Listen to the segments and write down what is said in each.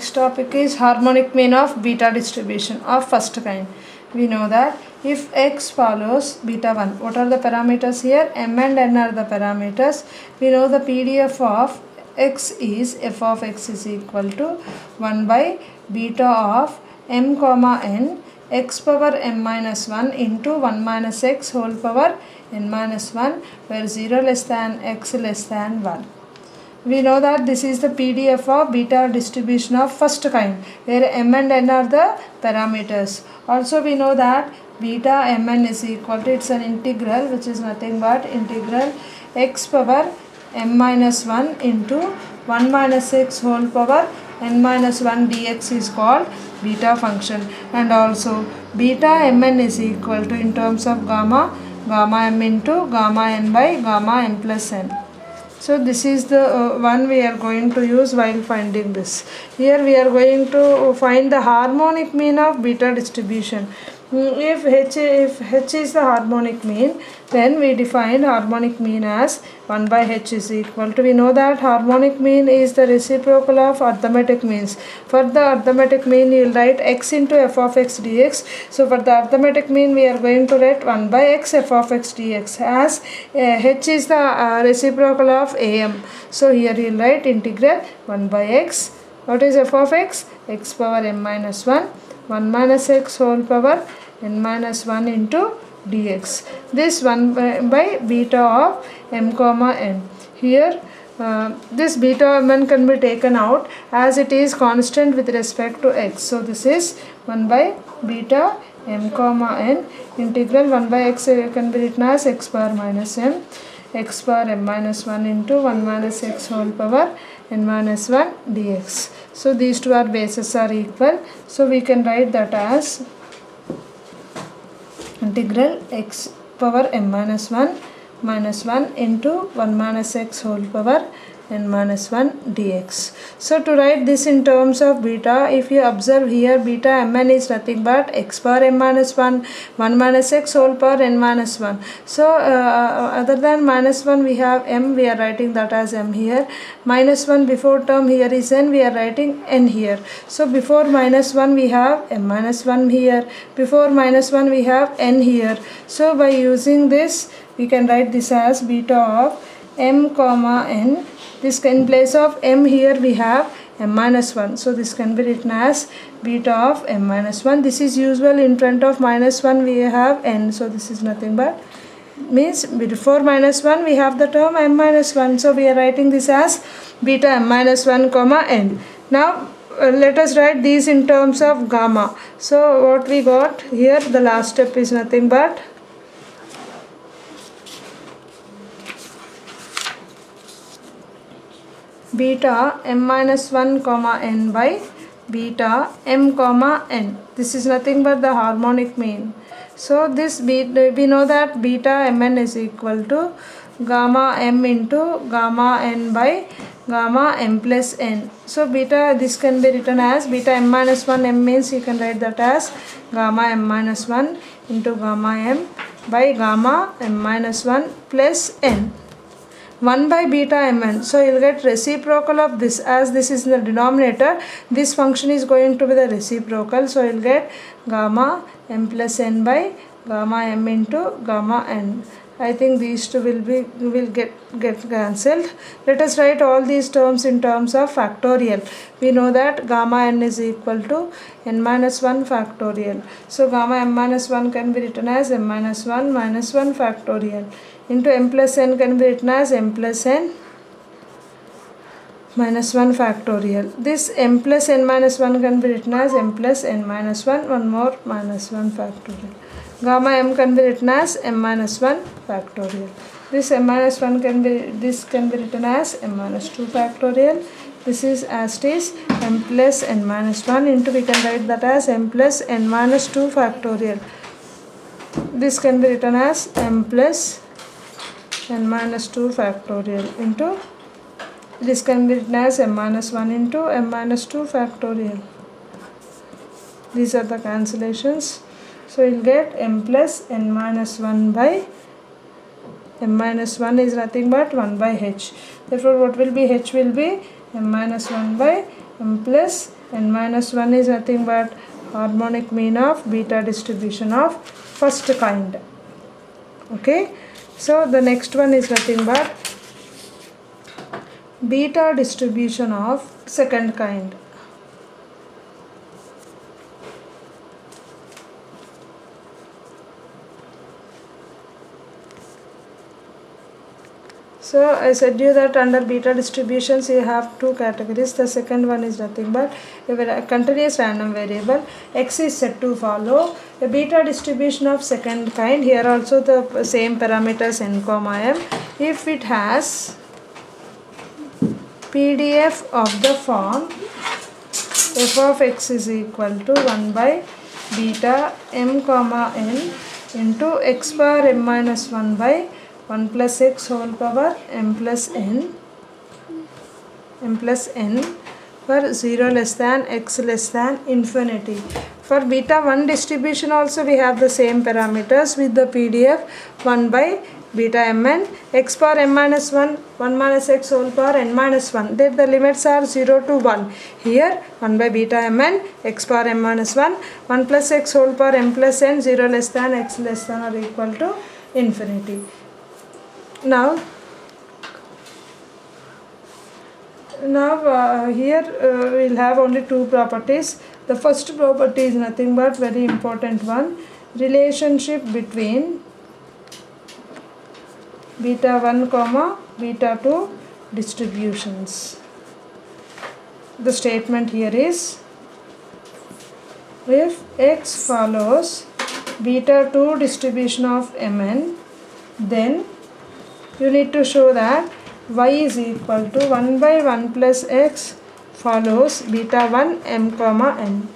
next topic is harmonic mean of beta distribution of first kind. We know that if x follows beta 1, what are the parameters here? M and n are the parameters. We know the PDF of x is f of x is equal to 1 by beta of m comma n x power m minus 1 into 1 minus x whole power n minus 1, where 0 less than x less than 1. We know that this is the PDF of beta distribution of first kind, where m and n are the parameters. Also we know that beta mn is equal to, it's an integral which is nothing but integral x power m minus 1 into 1 minus x whole power n minus 1 dx is called beta function. And also beta mn is equal to, in terms of gamma m into gamma n by gamma m plus n. So this is the one we are going to use while finding this. Here we are going to find the harmonic mean of beta distribution. If h is the harmonic mean, then we define harmonic mean as 1 by h is equal to, we know that harmonic mean is the reciprocal of arithmetic means. For the arithmetic mean you will write x into f of x dx. So for the arithmetic mean we are going to write 1 by x f of x dx, as h is the reciprocal of am. So here you will write integral 1 by x. What is f of x? X power m minus 1, 1 minus x whole power n minus 1 into dx. This 1 by beta of m comma n. Here this beta mn can be taken out as it is constant with respect to x. So this is 1 by beta m comma n integral 1 by x can be written as x power minus m, x power m minus 1 into 1 minus x whole power n minus 1 dx. So these two are bases are equal. So we can write that as integral x power m minus 1 into 1 minus x whole power n minus 1 dx. So to write this in terms of beta, if you observe here, beta mn is nothing but x power m minus 1, 1 minus x whole power n minus 1. So other than minus 1 we have m, we are writing that as m here. Minus 1 before term here is n, we are writing n here. So before minus 1 we have m minus 1 here, before minus 1 we have n here. So by using this we can write this as beta of m comma n. This in place of m here we have m minus 1. So this can be written as beta of m minus 1. This is usual, in front of minus 1 we have n. So this is nothing but, means before minus 1 we have the term m minus 1. So we are writing this as beta m minus 1 comma n. Now let us write these in terms of gamma. So what we got here, the last step is nothing but beta m minus 1 comma n by beta m comma n. This is nothing but the harmonic mean. So this we know that beta mn is equal to gamma m into gamma n by gamma m plus n. So beta, this can be written as beta m minus 1, m means you can write that as gamma m minus 1 into gamma m by gamma m minus 1 plus n. 1 by beta mn. So you'll get reciprocal of this, as this is in the denominator, this function is going to be the reciprocal. So you'll get gamma m plus n by gamma m into gamma n. I think these two will get cancelled. Let us write all these terms in terms of factorial. We know that gamma n is equal to n minus 1 factorial. So gamma m minus 1 can be written as m minus 1 factorial into m plus n can be written as m plus n minus 1 factorial. This m plus n minus 1 can be written as m plus n minus 1, one more minus 1 factorial. Gamma m can be written as m minus 1 factorial. This m minus 1 can be written as m minus 2 factorial. This is as it is m plus n minus 1 into, we can write that as m plus n minus 2 factorial. This can be written as m plus n minus 2 factorial into, this can be written as m minus 1 into m minus 2 factorial. These are the cancellations. So you'll get m plus n minus 1 by m minus 1 is nothing but 1 by h. Therefore what will be h will be m minus 1 by m plus n minus 1 is nothing but harmonic mean of beta distribution of first kind. Okay, so the next one is nothing but beta distribution of second kind. So I said you that under beta distributions you have two categories. The second one is nothing but a continuous random variable. X is said to follow a beta distribution of second kind. Here also the same parameters n comma m. If it has PDF of the form f of x is equal to 1 by beta m comma n into x power m minus 1 by 1 plus x whole power m plus n for 0 less than x less than infinity. For beta 1 distribution also we have the same parameters with the PDF 1 by beta mn x power m minus 1 1 minus x whole power n minus 1. There the limits are 0 to 1. Here 1 by beta mn x power m minus 1 1 plus x whole power m plus n 0 less than x less than or equal to infinity. Now here we'll have only two properties. The first property is nothing but very important one, relationship between beta 1 comma beta 2 distributions. The statement here is, if x follows beta 2 distribution of mn, then you need to show that y is equal to 1 by 1 plus x follows beta 1 m comma n.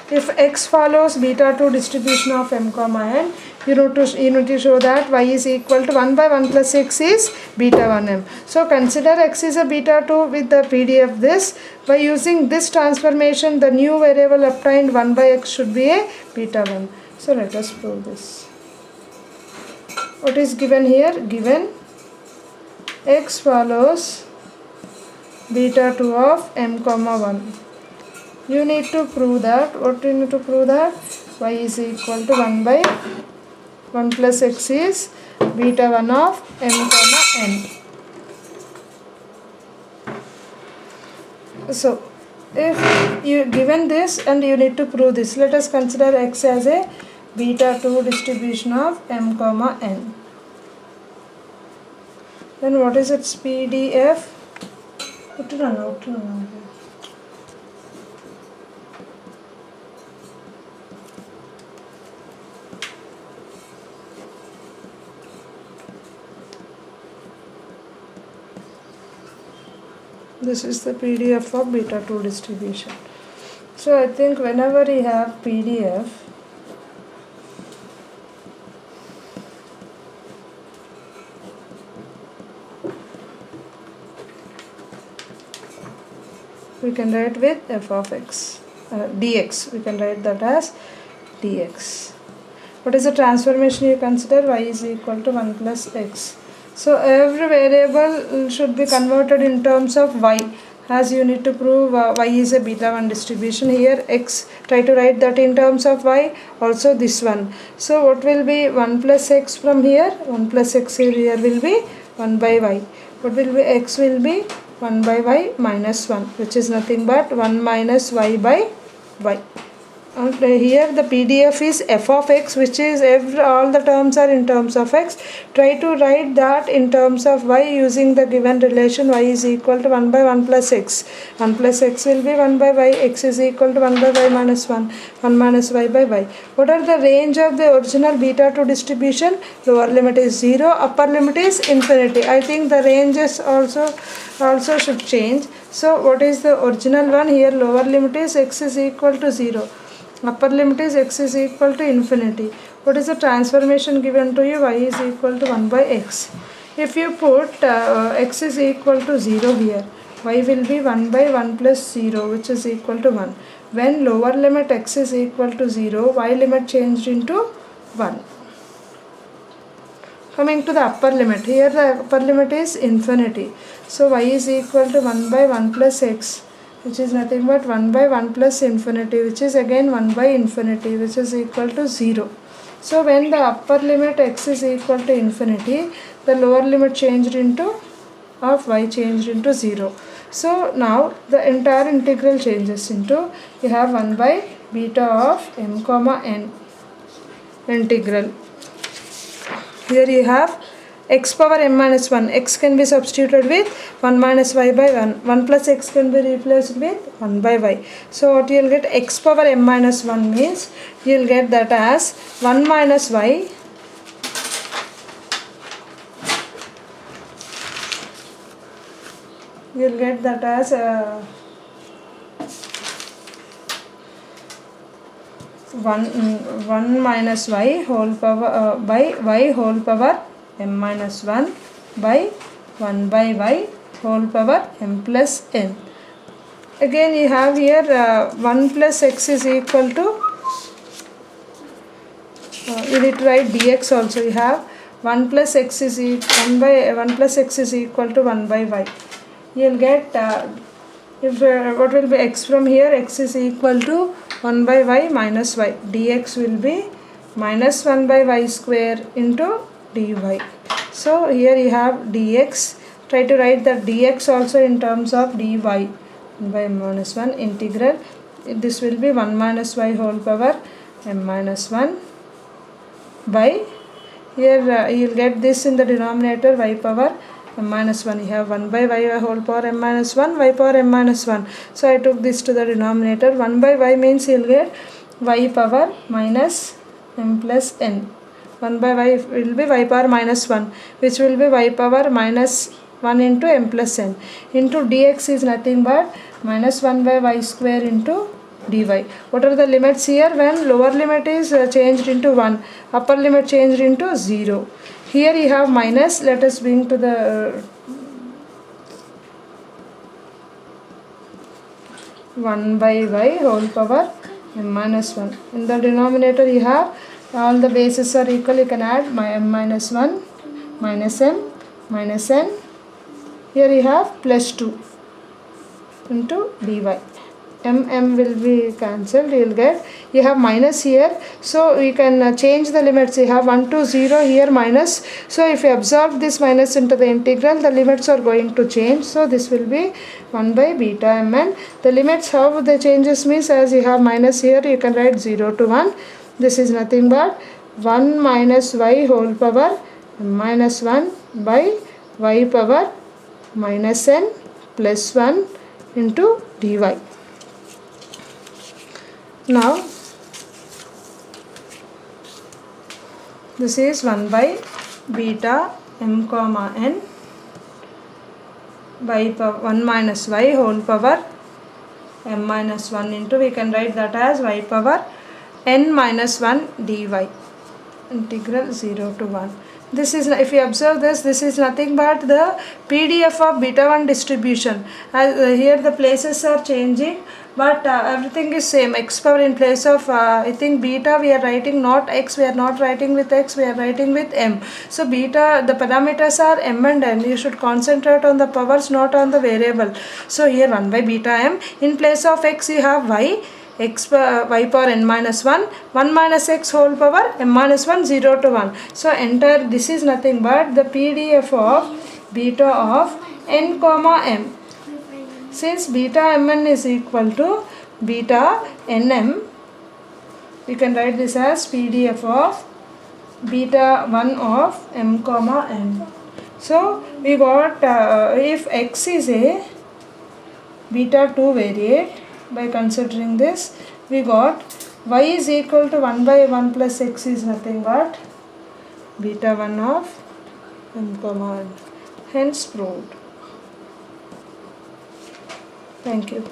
If x follows beta 2 distribution of m comma n, you need to show that y is equal to 1 by 1 plus x is beta 1 m. So consider x is a beta 2 with the PDF this. By using this transformation, the new variable obtained 1 by x should be a beta 1. So let us prove this. What is given here? Given x follows beta 2 of m comma 1. You need to prove that. What you need to prove that? Y is equal to 1 by 1 plus x is beta 1 of m comma n. So if you given this and you need to prove this, let us consider x as a beta 2 distribution of m comma n. Then what is its PDF? This is the PDF of beta 2 distribution. So I think whenever you have PDF, we can write with f of x dx. We can write that as dx. What is the transformation you consider? Y is equal to 1 plus x. So every variable should be converted in terms of y, as you need to prove y is a beta 1 distribution. Here x, try to write that in terms of y, also this one. So what will be 1 plus x from here? 1 plus x here will be 1 by y. What will be x will be 1 by y minus 1, which is nothing but 1 minus y by y. And here the PDF is f of x, which is all the terms are in terms of x. Try to write that in terms of y using the given relation y is equal to 1 by 1 plus x. 1 plus x will be 1 by y, x is equal to 1 by y minus 1, 1 minus y by y. What are the range of the original beta 2 distribution? Lower limit is 0, upper limit is infinity. I think the ranges also should change. So what is the original one? Here lower limit is x is equal to 0. Upper limit is x is equal to infinity. What is the transformation given to you? Y is equal to 1 by x. If you put x is equal to 0 here, y will be 1 by 1 plus 0, which is equal to 1. When lower limit x is equal to 0, y limit changed into 1. Coming to the upper limit, here the upper limit is infinity. So y is equal to 1 by 1 plus x, which is nothing but 1 by 1 plus infinity, which is again 1 by infinity, which is equal to 0. So when the upper limit x is equal to infinity, the lower limit changed into of y changed into 0. So now the entire integral changes into, you have 1 by beta of m comma n integral. Here you have x power m minus 1, x can be substituted with 1 minus y by 1, 1 plus x can be replaced with 1 by y. So what you will get, x power m minus 1 means you will get that as 1 minus y you will get that as 1 minus y whole power by y whole power m minus 1 by 1 by y whole power m plus n. Again you have here 1 plus x is equal to, you need to write dx also. You have 1 plus x is 1 plus x is equal to 1 by y. You will get if what will be x from here, x is equal to 1 by y minus y, dx will be minus 1 by y square into dy. So here you have dx, try to write that dx also in terms of dy, 1 by m minus 1 integral, this will be 1 minus y whole power m minus 1 by, here you will get this in the denominator y power m minus 1, you have 1 by y whole power m minus 1, y power m minus 1. So I took this to the denominator, 1 by y means you will get y power minus m plus n. 1 by y will be y power minus 1, which will be y power minus 1 into m plus n, into dx is nothing but minus 1 by y square into dy. What are the limits here? When lower limit is changed into 1, upper limit changed into 0. Here you have minus, let us bring to the 1 by y whole power m minus 1. In the denominator you have all the bases are equal, you can add my m minus 1 minus m minus n. Here you have plus 2 into dy. M will be cancelled, you will get, you have minus here, so you can change the limits. You have 1 to 0, here minus, so if you absorb this minus into the integral, the limits are going to change. So this will be 1 by beta mn. The limits how the changes means, as you have minus here, you can write 0 to 1. This is nothing but 1 minus y whole power minus 1 by y power minus n plus 1 into dy. Now this is 1 by beta m comma n by 1 minus y whole power m minus 1 into, we can write that as y power n minus 1 dy, integral 0 to 1. This is, if you observe this, this is nothing but the PDF of beta 1 distribution. Here the places are changing, but everything is same. X power in place of I think beta we are writing not x, we are not writing with x, we are writing with m. So beta, the parameters are m and n. You should concentrate on the powers, not on the variable. So here 1 by beta m, in place of x you have y, x y power n minus 1, 1 minus x whole power m minus 1, 0 to 1. So entire, this is nothing but the PDF of beta of n comma m. Since beta mn is equal to beta nm, we can write this as PDF of beta 1 of m comma n. So we got if x is a beta 2 variate, by considering this we got y is equal to 1 by 1 plus x is nothing but beta 1 of m comma n, hence proved. Thank you.